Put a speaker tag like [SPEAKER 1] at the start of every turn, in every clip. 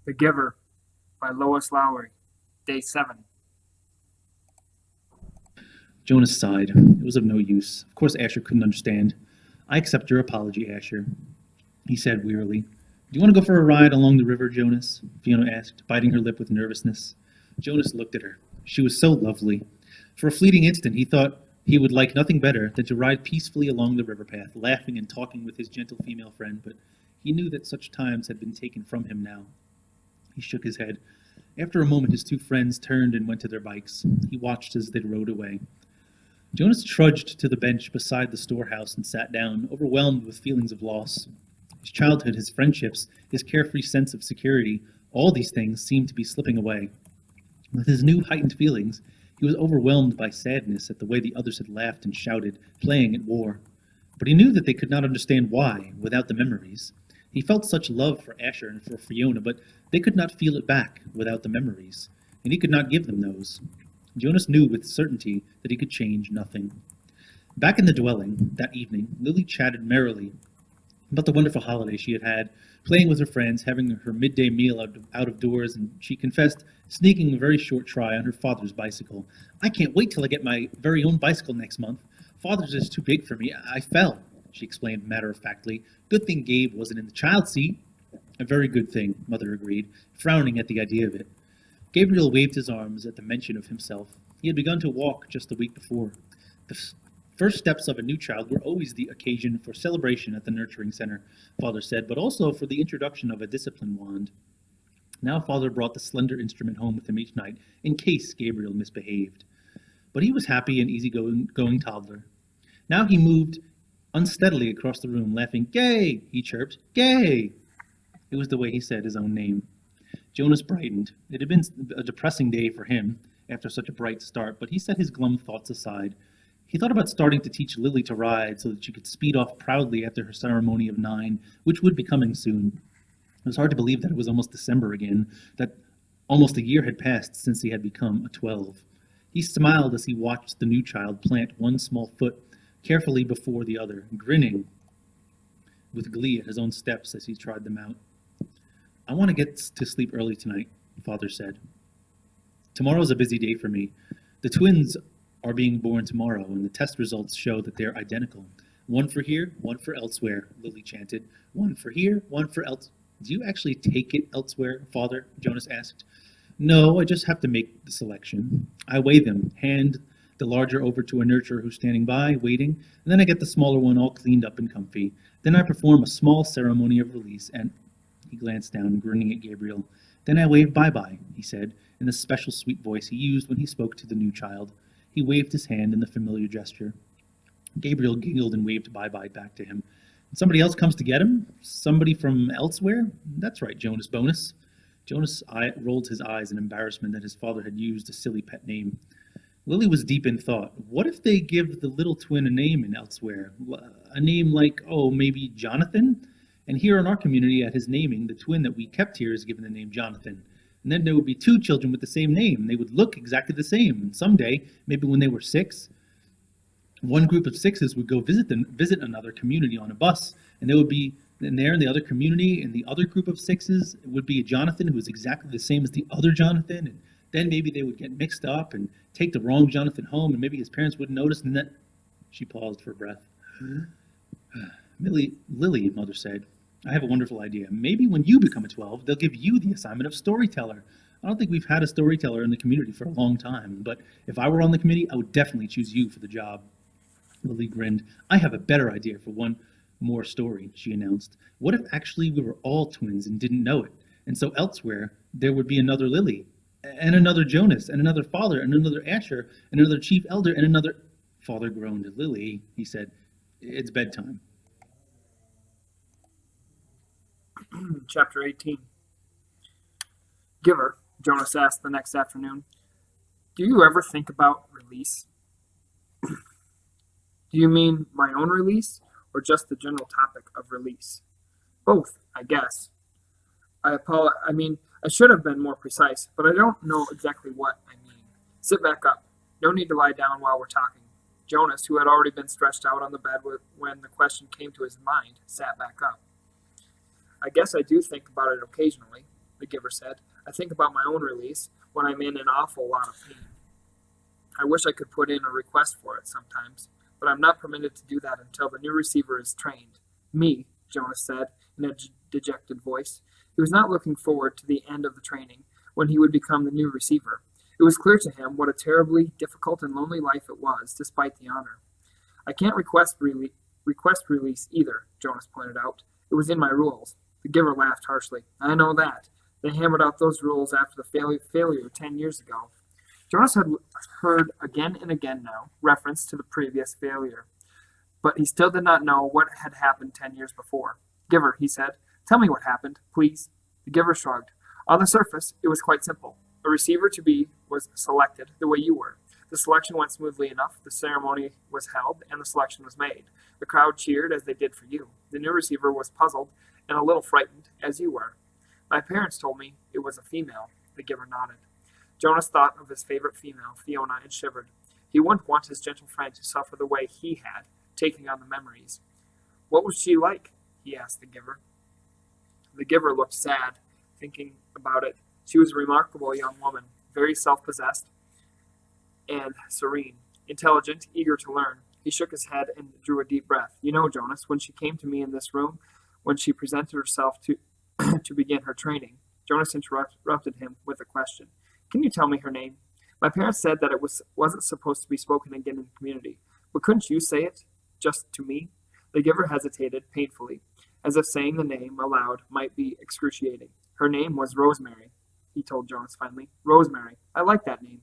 [SPEAKER 1] The Giver by Lois Lowry, Day 7.
[SPEAKER 2] Jonas sighed. It was of no use. Of course Asher couldn't understand. "I accept your apology, Asher," he said wearily. "Do you want to go for a ride along the river, Jonas?" Fiona asked, biting her lip with nervousness. Jonas looked at her. She was so lovely. For a fleeting instant he thought he would like nothing better than to ride peacefully along the river path, laughing and talking with his gentle female friend, but he knew that such times had been taken from him now. He shook his head. After a moment his two friends turned and went to their bikes. He watched as they rode away. Jonas trudged to the bench beside the storehouse and sat down, overwhelmed with feelings of loss. His childhood, his friendships, his carefree sense of security, all these things seemed to be slipping away. With his new heightened feelings, he was overwhelmed by sadness at the way the others had laughed and shouted, playing at war. But he knew that they could not understand why, without the memories. He felt such love for Asher and for Fiona, but they could not feel it back without the memories, and he could not give them those. Jonas knew with certainty that he could change nothing. Back in the dwelling, that evening, Lily chatted merrily about the wonderful holiday she had had, playing with her friends, having her midday meal out of doors, and she confessed, sneaking a very short try on her father's bicycle. "I can't wait till I get my very own bicycle next month. Father's is too big for me. I fell," she explained matter-of-factly. "Good thing Gabe wasn't in the child seat." "A very good thing," Mother agreed, frowning at the idea of it. Gabriel waved his arms at the mention of himself. He had begun to walk just the week before. The first steps of a new child were always the occasion for celebration at the nurturing center, Father said, but also for the introduction of a discipline wand. Now Father brought the slender instrument home with him each night, in case Gabriel misbehaved. But he was happy and easy-going toddler. Now he moved unsteadily across the room, laughing. "Gay!" he chirped. "Gay!" It was the way he said his own name. Jonas brightened. It had been a depressing day for him after such a bright start, but he set his glum thoughts aside. He thought about starting to teach Lily to ride so that she could speed off proudly after her ceremony of 9, which would be coming soon. It was hard to believe that it was almost December again, that almost a year had passed since he had become a 12. He smiled as he watched the new child plant one small foot carefully before the other, grinning with glee at his own steps as he tried them out. "I want to get to sleep early tonight," Father said. "Tomorrow's a busy day for me. The twins are being born tomorrow, and the test results show that they're identical. One for here, one for elsewhere," Lily chanted. "One for here, one for elsewhere." "Do you actually take it elsewhere, Father?" Jonas asked. "No, I just have to make the selection. I weigh them, hand the larger over to a nurturer who's standing by, waiting, and then I get the smaller one all cleaned up and comfy. Then I perform a small ceremony of release, and..." He glanced down, grinning at Gabriel. "Then I wave bye-bye," he said, in the special sweet voice he used when he spoke to the new child. He waved his hand in the familiar gesture. Gabriel giggled and waved bye-bye back to him. "Somebody else comes to get him? Somebody from elsewhere?" "That's right, Jonas Bonus." Jonas rolled his eyes in embarrassment that his father had used a silly pet name. Lily was deep in thought. What if they give the little twin a name in elsewhere? A name like, maybe Jonathan? And here in our community, at his naming, the twin that we kept here is given the name Jonathan. And then there would be 2 children with the same name. They would look exactly the same. And someday, maybe when they were 6, one group of 6s would go visit another community on a bus. And there would be, and there in the other community, in the other group of 6s, it would be a Jonathan who was exactly the same as the other Jonathan. And then maybe they would get mixed up and take the wrong Jonathan home. And maybe his parents wouldn't notice. And then she paused for breath. Lily, Mother said, "I have a wonderful idea. Maybe when you become a 12, they'll give you the assignment of storyteller. I don't think we've had a storyteller in the community for a long time, but if I were on the committee, I would definitely choose you for the job." Lily grinned. "I have a better idea for one more story," she announced. "What if actually we were all twins and didn't know it? And so elsewhere, there would be another Lily, and another Jonas, and another Father, and another Asher, and another Chief Elder, and another..." Father groaned. "Lily," he said, "it's bedtime."
[SPEAKER 1] Chapter 18. Giver, Jonas asked the next afternoon, "Do you ever think about release?" "Do you mean my own release, or just the general topic of release?" "Both, I guess." I should have been more precise, but I don't know exactly what I mean. Sit back up. No need to lie down while we're talking. Jonas, who had already been stretched out on the bed when the question came to his mind, sat back up. "I guess I do think about it occasionally. the giver said. I think about my own release when I'm in an awful lot of pain. I wish I could put in a request for it sometimes, but I'm not permitted to do that until the new receiver is trained. Me, Jonas said in a dejected voice. He was not looking forward to the end of the training, when he would become the new receiver. It was clear to him what a terribly difficult and lonely life it was, despite the honor. I can't request release either, Jonas pointed out. It was in my rules. The giver laughed harshly. I know that. They hammered out those rules after the failure 10 years ago. Jonas had heard again and again now reference to the previous failure, but he still did not know what had happened 10 years before. Giver, he said, tell me what happened, please. The giver shrugged. On the surface, it was quite simple. A receiver to be was selected the way you were. The selection went smoothly enough, the ceremony was held, and the selection was made. The crowd cheered as they did for you. The new receiver was puzzled and a little frightened, as you were. My parents told me it was a female. The giver nodded. Jonas thought of his favorite female, Fiona, and shivered. He wouldn't want his gentle friend to suffer the way he had, taking on the memories. What was she like? He asked the giver. The giver looked sad, thinking about it. She was a remarkable young woman, very self-possessed and serene, intelligent, eager to learn. He shook his head and drew a deep breath. You know, Jonas, when she came to me in this room, when she presented herself to begin her training, Jonas interrupted him with a question. Can you tell me her name? My parents said that it wasn't supposed to be spoken again in the community, but couldn't you say it, just to me? The giver hesitated painfully, as if saying the name aloud might be excruciating. Her name was Rosemary, he told Jonas finally. Rosemary. I like that name.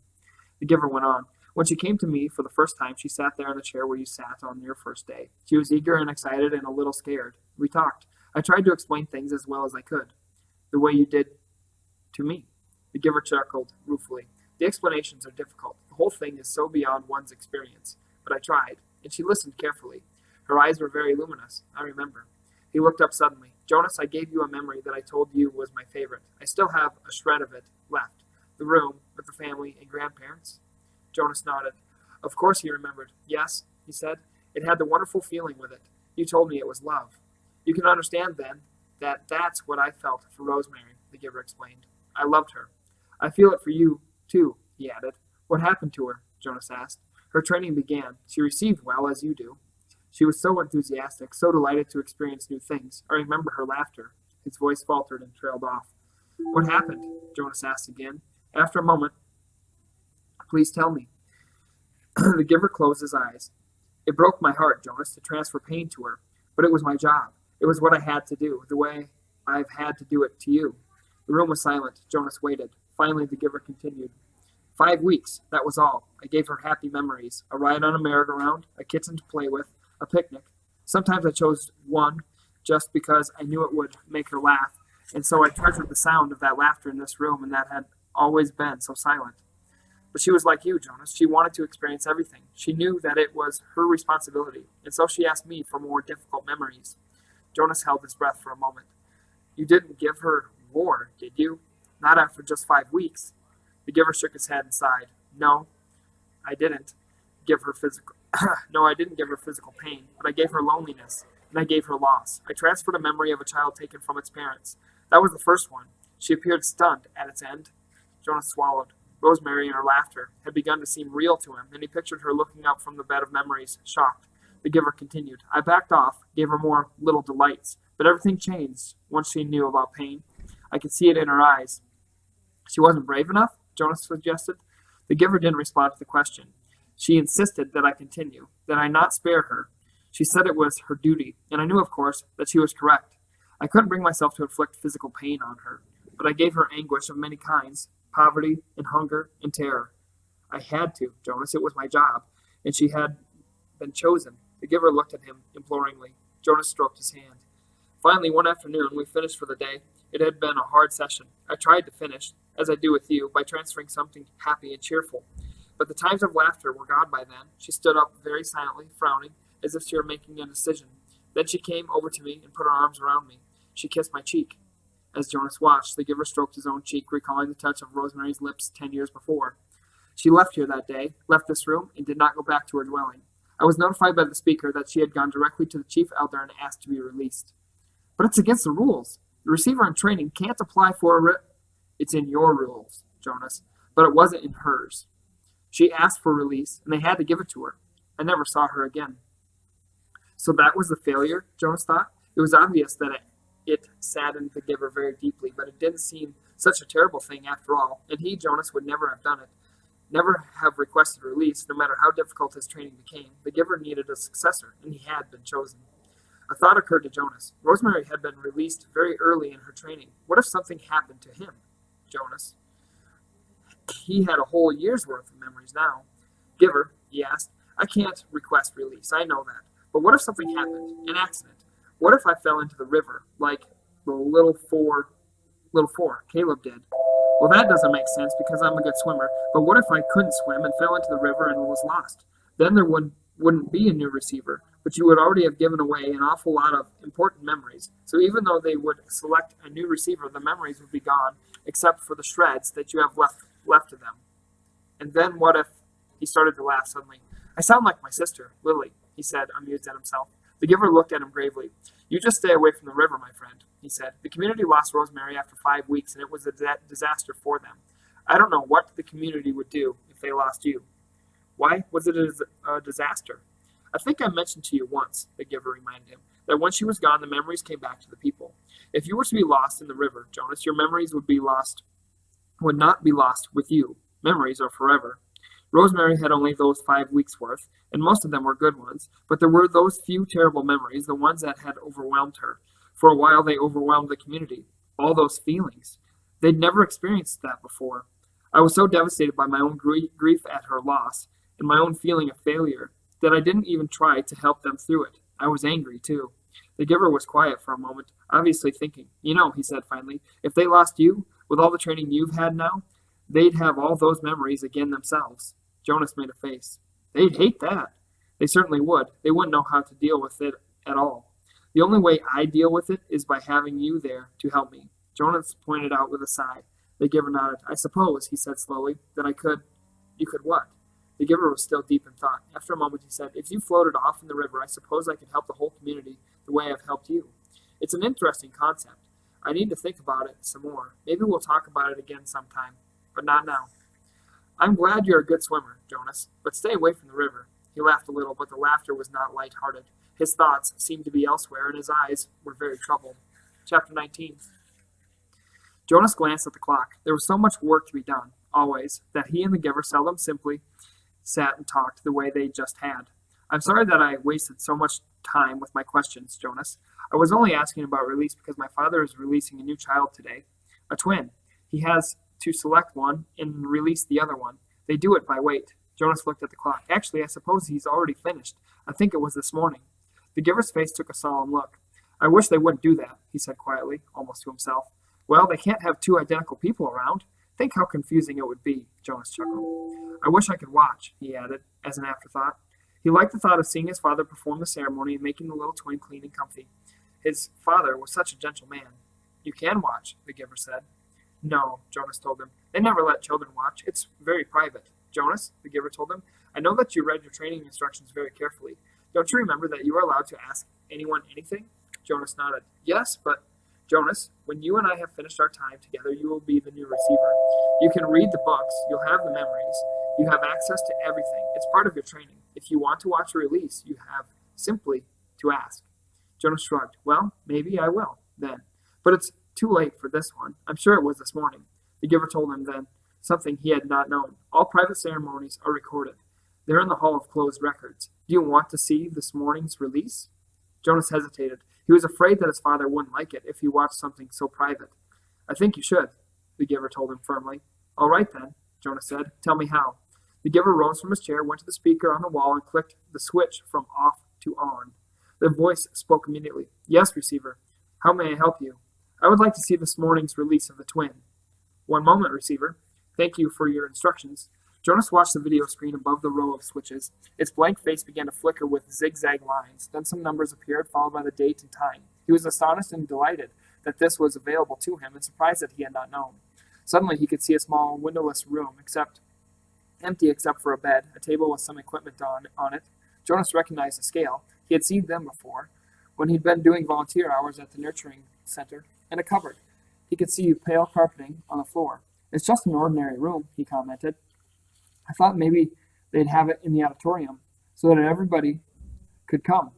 [SPEAKER 1] The giver went on. When she came to me for the first time, she sat there in the chair where you sat on your first day. She was eager and excited and a little scared. We talked. I tried to explain things as well as I could, the way you did to me. The giver chuckled ruefully. The explanations are difficult. The whole thing is so beyond one's experience. But I tried, and she listened carefully. Her eyes were very luminous, I remember. He looked up suddenly. Jonas, I gave you a memory that I told you was my favorite. I still have a shred of it left. The room with the family and grandparents. Jonas nodded. Of course he remembered. Yes, he said. It had the wonderful feeling with it. You told me it was love. You can understand, then, that that's what I felt for Rosemary, the giver explained. I loved her. I feel it for you, too, he added. What happened to her? Jonas asked. Her training began. She received well, as you do. She was so enthusiastic, so delighted to experience new things. I remember her laughter. His voice faltered and trailed off. What happened? Jonas asked again. After a moment, please tell me. The giver closed his eyes. It broke my heart, Jonas, to transfer pain to her, but it was my job. It was what I had to do, the way I've had to do it to you. The room was silent. Jonas waited. Finally, the giver continued. 5 weeks, that was all. I gave her happy memories, a ride on a merry-go-round, a kitten to play with, a picnic. Sometimes I chose one just because I knew it would make her laugh, and so I treasured the sound of that laughter in this room, and that had always been so silent. But she was like you, Jonas. She wanted to experience everything. She knew that it was her responsibility, and so she asked me for more difficult memories. Jonas held his breath for a moment. You didn't give her war, did you? Not after just 5 weeks. The giver shook his head and sighed. No, I didn't give her physical pain, but I gave her loneliness, and I gave her loss. I transferred a memory of a child taken from its parents. That was the first one. She appeared stunned at its end. Jonas swallowed. Rosemary and her laughter had begun to seem real to him, and he pictured her looking up from the bed of memories, shocked. The giver continued. I backed off, gave her more little delights, but everything changed once she knew about pain. I could see it in her eyes. She wasn't brave enough? Jonas suggested. The giver didn't respond to the question. She insisted that I continue, that I not spare her. She said it was her duty, and I knew, of course, that she was correct. I couldn't bring myself to inflict physical pain on her, but I gave her anguish of many kinds, poverty and hunger and terror. I had to, Jonas. It was my job, and she had been chosen. The giver looked at him imploringly. Jonas stroked his hand. Finally, one afternoon, we finished for the day. It had been a hard session. I tried to finish, as I do with you, by transferring something happy and cheerful. But the times of laughter were gone by then. She stood up very silently, frowning, as if she were making a decision. Then she came over to me and put her arms around me. She kissed my cheek. As Jonas watched, the giver stroked his own cheek, recalling the touch of Rosemary's lips 10 years before. She left here that day, left this room, and did not go back to her dwelling. I was notified by the speaker that she had gone directly to the chief elder and asked to be released. But it's against the rules. The receiver in training can't apply for It's in your rules, Jonas, but it wasn't in hers. She asked for release, and they had to give it to her. I never saw her again. So that was the failure, Jonas thought. It was obvious that it saddened the giver very deeply, but it didn't seem such a terrible thing after all, and he, Jonas, would never have done it, never have requested release, no matter how difficult his training became. The giver needed a successor, and he had been chosen. A thought occurred to Jonas. Rosemary had been released very early in her training. What if something happened to him, Jonas? He had a whole year's worth of memories now. Giver, he asked, I can't request release, I know that. But what if something happened? An accident? What if I fell into the river, like the little four, Caleb did? Well, that doesn't make sense because I'm a good swimmer. But what if I couldn't swim and fell into the river and was lost? Then there wouldn't be a new receiver, but you would already have given away an awful lot of important memories. So even though they would select a new receiver, the memories would be gone, except for the shreds that you have left of them. And then what if... He started to laugh suddenly. I sound like my sister, Lily, he said, amused at himself. The giver looked at him gravely. You just stay away from the river, my friend, he said. The community lost Rosemary after 5 weeks, and it was a disaster for them. I don't know what the community would do if they lost you. Why was it a disaster? I think I mentioned to you once, the giver reminded him, that when she was gone, the memories came back to the people. If you were to be lost in the river, Jonas, your memories would not be lost with you. Memories are forever. Rosemary had only those 5 weeks' worth, and most of them were good ones, but there were those few terrible memories, the ones that had overwhelmed her. For a while they overwhelmed the community. All those feelings. They'd never experienced that before. I was so devastated by my own grief at her loss, and my own feeling of failure, that I didn't even try to help them through it. I was angry, too. The giver was quiet for a moment, obviously thinking. You know, he said finally, if they lost you, with all the training you've had now, they'd have all those memories again themselves. Jonas made a face. They'd hate that. They certainly would. They wouldn't know how to deal with it at all. The only way I deal with it is by having you there to help me. Jonas pointed out with a sigh. The giver nodded. I suppose, he said slowly, that I could. You could what? The giver was still deep in thought. After a moment he said, if you floated off in the river, I suppose I could help the whole community the way I've helped you. It's an interesting concept. I need to think about it some more. Maybe we'll talk about it again sometime, but not now. I'm glad you're a good swimmer, Jonas, but stay away from the river. He laughed a little, but the laughter was not light-hearted. His thoughts seemed to be elsewhere, and his eyes were very troubled. Chapter 19. Jonas glanced at the clock. There was so much work to be done, always, that he and the giver seldom simply sat and talked the way they just had. I'm sorry that I wasted so much time with my questions, Jonas. I was only asking about release because my father is releasing a new child today, a twin. He has to select one and release the other one. They do it by weight. Jonas looked at the clock. Actually, I suppose he's already finished. I think it was this morning. The giver's face took a solemn look. I wish they wouldn't do that, he said quietly, almost to himself. Well, they can't have two identical people around. Think how confusing it would be, Jonas chuckled. I wish I could watch, he added, as an afterthought. He liked the thought of seeing his father perform the ceremony and making the little twin clean and comfy. His father was such a gentle man. You can watch, the giver said. No, Jonas told him. They never let children watch. It's very private. Jonas, the giver told him, I know that you read your training instructions very carefully. Don't you remember that you are allowed to ask anyone anything? Jonas nodded. Yes, but, Jonas, when you and I have finished our time together, you will be the new receiver. You can read the books. You'll have the memories. You have access to everything. It's part of your training. If you want to watch a release, you have simply to ask. Jonas shrugged. Well, maybe I will, then. But it's too late for this one. I'm sure it was this morning. The giver told him then something he had not known. All private ceremonies are recorded. They're in the Hall of Closed Records. Do you want to see this morning's release? Jonas hesitated. He was afraid that his father wouldn't like it if he watched something so private. I think you should, the giver told him firmly. All right then, Jonas said. Tell me how. The giver rose from his chair, went to the speaker on the wall, and clicked the switch from off to on. The voice spoke immediately. Yes, receiver. How may I help you? I would like to see this morning's release of the twin. One moment, receiver. Thank you for your instructions. Jonas watched the video screen above the row of switches. Its blank face began to flicker with zigzag lines. Then some numbers appeared, followed by the date and time. He was astonished and delighted that this was available to him, and surprised that he had not known. Suddenly he could see a small, windowless room, empty except for a bed, a table with some equipment on it. Jonas recognized the scale. He had seen them before, when he'd been doing volunteer hours at the nurturing center, and a cupboard. He could see pale carpeting on the floor. It's just an ordinary room, he commented. I thought maybe they'd have it in the auditorium so that everybody could come.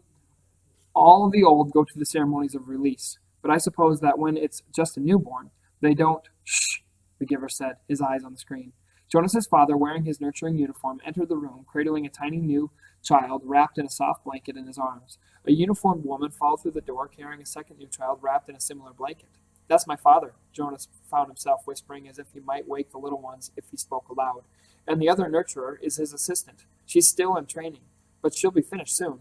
[SPEAKER 1] All of the old go to the ceremonies of release, but I suppose that when it's just a newborn, they don't. Shh, the giver said, his eyes on the screen. Jonas's father, wearing his nurturing uniform, entered the room, cradling a tiny new child wrapped in a soft blanket in his arms. A uniformed woman followed through the door, carrying a second new child wrapped in a similar blanket. That's my father, Jonas found himself whispering as if he might wake the little ones if he spoke aloud. And the other nurturer is his assistant. She's still in training, but she'll be finished soon.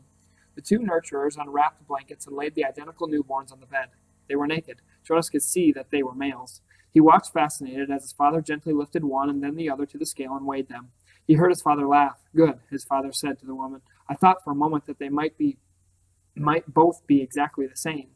[SPEAKER 1] The two nurturers unwrapped the blankets and laid the identical newborns on the bed. They were naked. Jonas could see that they were males. He watched fascinated as his father gently lifted one and then the other to the scale and weighed them. He heard his father laugh. Good, his father said to the woman. I thought for a moment that they might both be exactly the same.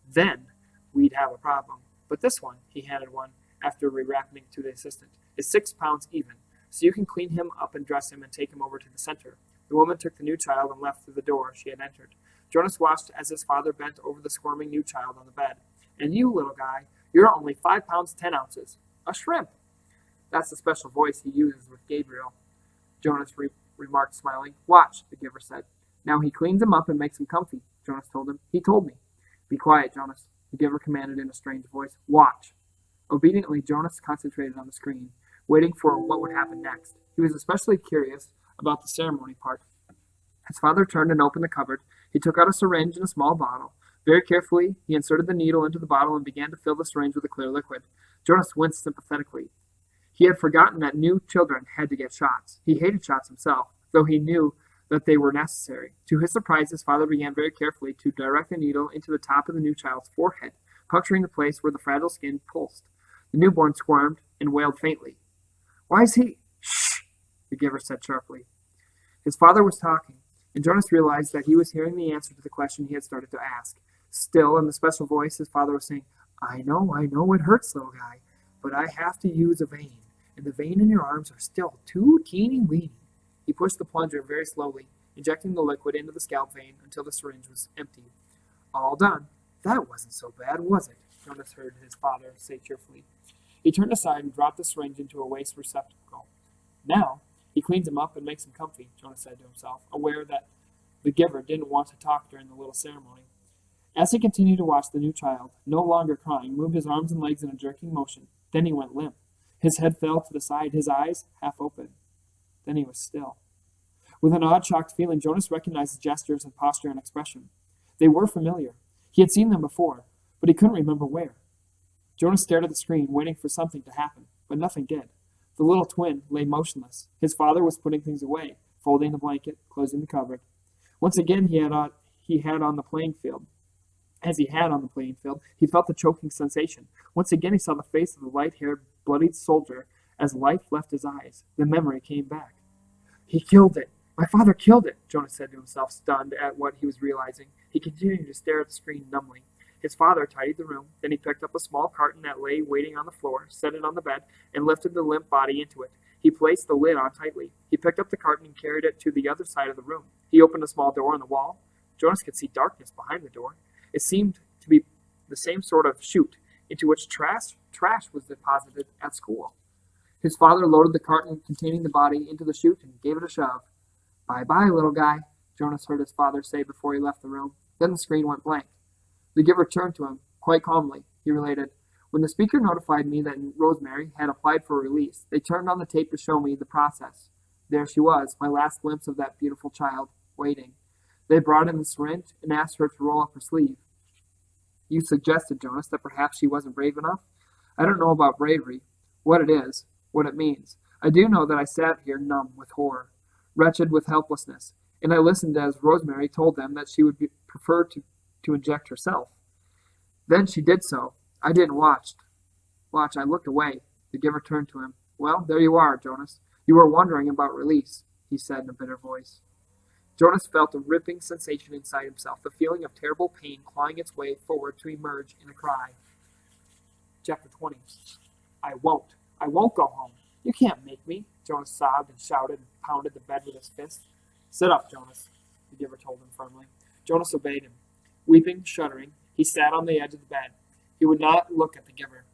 [SPEAKER 1] Then we'd have a problem. But this one, he handed one, after rewrapping to the assistant, is 6 pounds even, so you can clean him up and dress him and take him over to the center. The woman took the new child and left through the door she had entered. Jonas watched as his father bent over the squirming new child on the bed. And you, little guy, you're only 5 pounds 10 ounces. A shrimp. That's the special voice he uses with Gabriel, Jonas remarked, smiling. Watch, the giver said. Now he cleans him up and makes him comfy, Jonas told him. He told me. Be quiet, Jonas, the giver commanded in a strange voice. Watch. Obediently, Jonas concentrated on the screen, waiting for what would happen next. He was especially curious about the ceremony part. His father turned and opened the cupboard. He took out a syringe and a small bottle. Very carefully, he inserted the needle into the bottle and began to fill the syringe with a clear liquid. Jonas winced sympathetically. He had forgotten that new children had to get shots. He hated shots himself, though he knew that they were necessary. To his surprise, his father began very carefully to direct the needle into the top of the new child's forehead, puncturing the place where the fragile skin pulsed. The newborn squirmed and wailed faintly. Why is he? Shh, the giver said sharply. His father was talking, and Jonas realized that he was hearing the answer to the question he had started to ask. Still, in the special voice, his father was saying, I know, it hurts, little guy, but I have to use a vein, and the vein in your arms are still too teeny-weeny. He pushed the plunger very slowly, injecting the liquid into the scalp vein until the syringe was empty. All done. That wasn't so bad, was it? Jonas heard his father say cheerfully. He turned aside and dropped the syringe into a waste receptacle. Now, he cleans him up and makes him comfy, Jonas said to himself, aware that the giver didn't want to talk during the little ceremony. As he continued to watch the new child, no longer crying, moved his arms and legs in a jerking motion. Then he went limp. His head fell to the side, his eyes half open. Then he was still. With an odd, shocked feeling, Jonas recognized his gestures and posture and expression. They were familiar. He had seen them before, but he couldn't remember where. Jonas stared at the screen, waiting for something to happen, but nothing did. The little twin lay motionless. His father was putting things away, folding the blanket, closing the cupboard. Once again, he had on the playing field. As he had on the playing field, he felt the choking sensation. Once again, he saw the face of the light-haired, bloodied soldier as life left his eyes. The memory came back. He killed it. My father killed it, Jonas said to himself, stunned at what he was realizing. He continued to stare at the screen numbly. His father tidied the room. Then he picked up a small carton that lay waiting on the floor, set it on the bed, and lifted the limp body into it. He placed the lid on tightly. He picked up the carton and carried it to the other side of the room. He opened a small door in the wall. Jonas could see darkness behind the door. It seemed to be the same sort of chute into which trash was deposited at school. His father loaded the carton containing the body into the chute and gave it a shove. Bye-bye, little guy, Jonas heard his father say before he left the room. Then the screen went blank. The giver turned to him, quite calmly. He related, When the speaker notified me that Rosemary had applied for release, they turned on the tape to show me the process. There she was, my last glimpse of that beautiful child, waiting. They brought in the syringe and asked her to roll up her sleeve. You suggested, Jonas, that perhaps she wasn't brave enough? I don't know about bravery, what it is, what it means. I do know that I sat here numb with horror, wretched with helplessness, and I listened as Rosemary told them that she would prefer to inject herself. Then she did so. I didn't watch. I looked away. The giver turned to him. Well, there you are, Jonas. You were wondering about release, he said in a bitter voice. Jonas felt a ripping sensation inside himself, the feeling of terrible pain clawing its way forward to emerge in a cry. Chapter 20. I won't go home. You can't make me, Jonas sobbed and shouted and pounded the bed with his fist. Sit up, Jonas, the giver told him firmly. Jonas obeyed him. Weeping, shuddering, he sat on the edge of the bed. He would not look at the giver.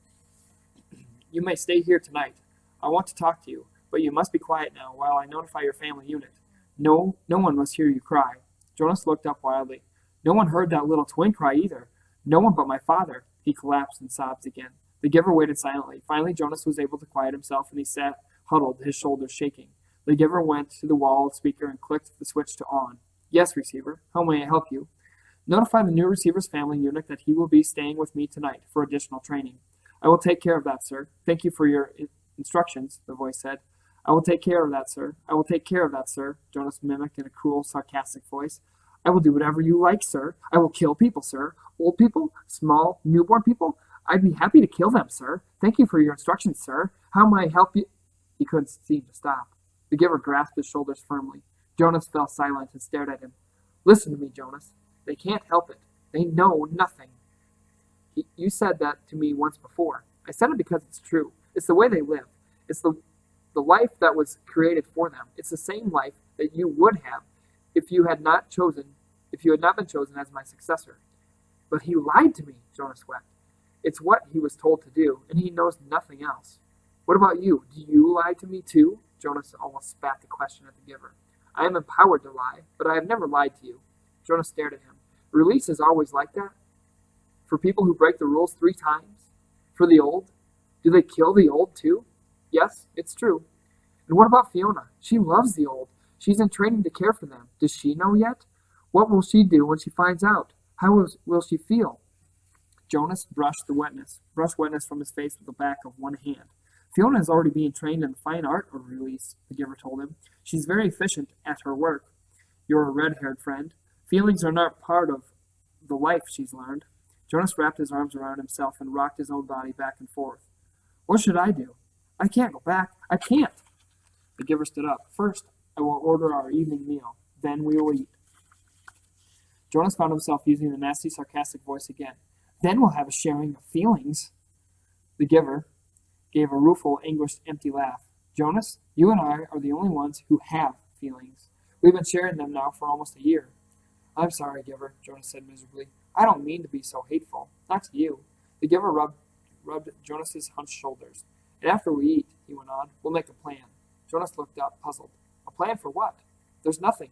[SPEAKER 1] You may stay here tonight. I want to talk to you, but you must be quiet now while I notify your family unit. No one must hear you cry." Jonas looked up wildly. "No one heard that little twin cry either. No one but my father." He collapsed in sobs again. The giver waited silently. Finally, Jonas was able to quiet himself, and he sat huddled, his shoulders shaking. The giver went to the wall speaker and clicked the switch to on. "Yes, receiver. How may I help you?" "Notify the new receiver's family unit that he will be staying with me tonight for additional training." "I will take care of that, sir. Thank you for your instructions," the voice said. "I will take care of that, sir. I will take care of that, sir," Jonas mimicked in a cruel, sarcastic voice. "I will do whatever you like, sir. I will kill people, sir. Old people, small, newborn people. I'd be happy to kill them, sir. Thank you for your instructions, sir. How may I help you?" He couldn't seem to stop. The giver grasped his shoulders firmly. Jonas fell silent and stared at him. "Listen to me, Jonas. They can't help it. They know nothing. You said that to me once before. I said it because it's true. It's the way they live. It's the life that was created for them. It's the same life that you would have if you had not been chosen as my successor." "But he lied to me," Jonas wept. "It's what he was told to do, and he knows nothing else." "What about you? Do you lie to me too?" Jonas almost spat the question at the giver. "I am empowered to lie, but I have never lied to you." Jonas stared at him. "Release is always like that? For people who break the rules 3 times? For the old? Do they kill the old too?" "Yes, it's true." "And what about Fiona? She loves the old. She's in training to care for them. Does she know yet? What will she do when she finds out? How will she feel?" Jonas brushed wetness from his face with the back of one hand. "Fiona is already being trained in the fine art of release," the giver told him. "She's very efficient at her work. Your red-haired friend. Feelings are not part of the life she's learned." Jonas wrapped his arms around himself and rocked his own body back and forth. "What should I do? I can't go back. I can't." The giver stood up. "First, I will order our evening meal. Then we will eat." Jonas found himself using the nasty, sarcastic voice again. "Then we'll have a sharing of feelings." The giver gave a rueful, anguished, empty laugh. "Jonas, you and I are the only ones who have feelings. We've been sharing them now for almost a year." "I'm sorry, giver," Jonas said miserably. "I don't mean to be so hateful. Not to you." The giver rubbed Jonas's hunched shoulders. "And after we eat," he went on, "we'll make a plan." Jonas looked up, puzzled. "A plan for what?" There's nothing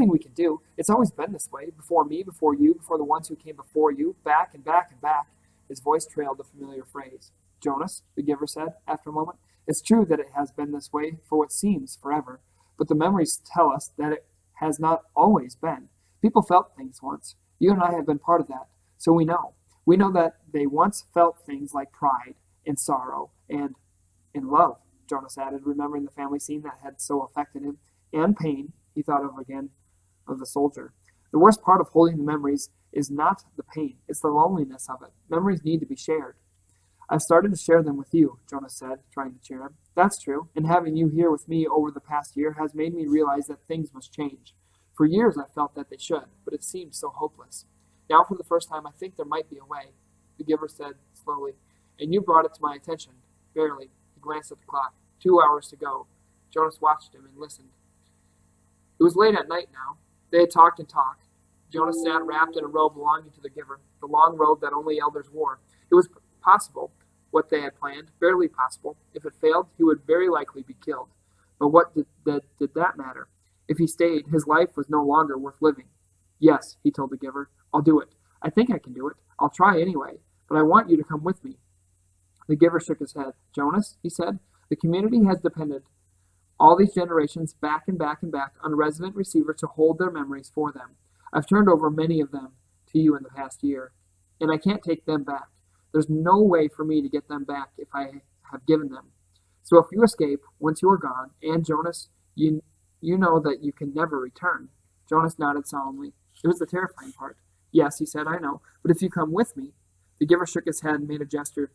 [SPEAKER 1] we can do. It's always been this way. Before me, before you, before the ones who came before you, back and back and back." His voice trailed the familiar phrase. "Jonas," the giver said, after a moment, "it's true that it has been this way for what seems forever, but the memories tell us that it has not always been. People felt things once. You and I have been part of that, so we know. We know that they once felt things like pride and sorrow and love," Jonas added, remembering the family scene that had so affected him, "and pain," he thought of again, of the soldier. "The worst part of holding the memories is not the pain, it's the loneliness of it. Memories need to be shared." "I've started to share them with you," Jonas said, trying to cheer him. "That's true, and having you here with me over the past year has made me realize that things must change. For years I felt that they should, but it seemed so hopeless. Now for the first time I think there might be a way," the giver said slowly. "And you brought it to my attention." Barely. He glanced at the clock. 2 hours to go. Jonas watched him and listened. It was late at night now. They had talked and talked. Jonas sat wrapped in a robe belonging to the giver, the long robe that only elders wore. It was possible, what they had planned, barely possible. If it failed, he would very likely be killed. But what did that matter? If he stayed, his life was no longer worth living. "Yes," he told the giver, "I'll do it. I think I can do it. I'll try anyway, but I want you to come with me." The giver shook his head. "Jonas," he said, "the community has depended all these generations back and back and back on a resident receiver to hold their memories for them. I've turned over many of them to you in the past year, and I can't take them back. There's no way for me to get them back if I have given them. So if you escape, once you are gone, and Jonas, you know that you can never return." Jonas nodded solemnly. It was the terrifying part. "Yes," he said, "I know, but if you come with me." The giver shook his head and made a gesture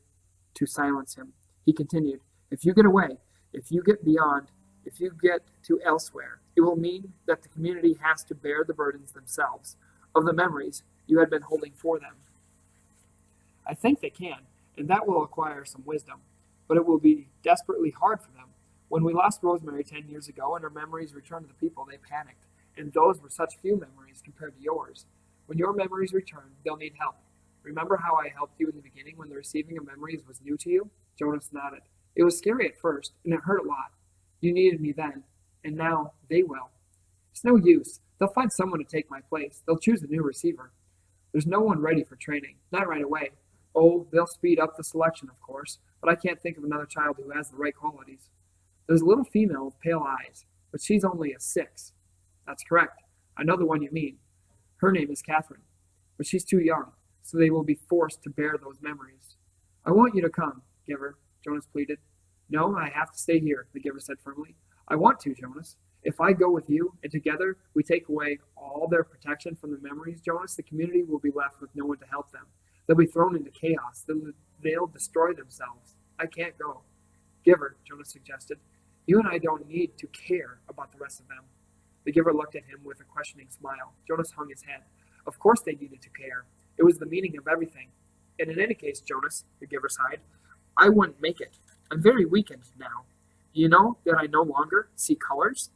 [SPEAKER 1] to silence him. He continued, "If you get away, if you get beyond, if you get to elsewhere, it will mean that the community has to bear the burdens themselves of the memories you had been holding for them. I think they can, and that will require some wisdom, but it will be desperately hard for them. When we lost Rosemary 10 years ago and her memories returned to the people, they panicked, and those were such few memories compared to yours. When your memories return, they'll need help. Remember how I helped you in the beginning when the receiving of memories was new to you?" Jonas nodded. It was scary at first, and it hurt a lot. You needed me then, and now they will. It's no use. They'll find someone to take my place. They'll choose a new receiver. There's no one ready for training, not right away. Oh, they'll speed up the selection, of course, but I can't think of another child who has the right qualities. There's a little female with pale eyes, but she's only a 6. That's correct. I know the one you mean. Her name is Catherine, but she's too young, so they will be forced to bear those memories. I want you to come, Giver, Jonas pleaded. No, I have to stay here, the Giver said firmly. I want to, Jonas. If I go with you, and together we take away all their protection from the memories, Jonas, the community will be left with no one to help them. They'll be thrown into chaos. They'll destroy themselves. I can't go. Giver, Jonas suggested, you and I don't need to care about the rest of them. The Giver looked at him with a questioning smile. Jonas hung his head. Of course they needed to care. It was the meaning of everything. And in any case, Jonas, the Giver sighed, I wouldn't make it. I'm very weakened now. You know that I no longer see colors?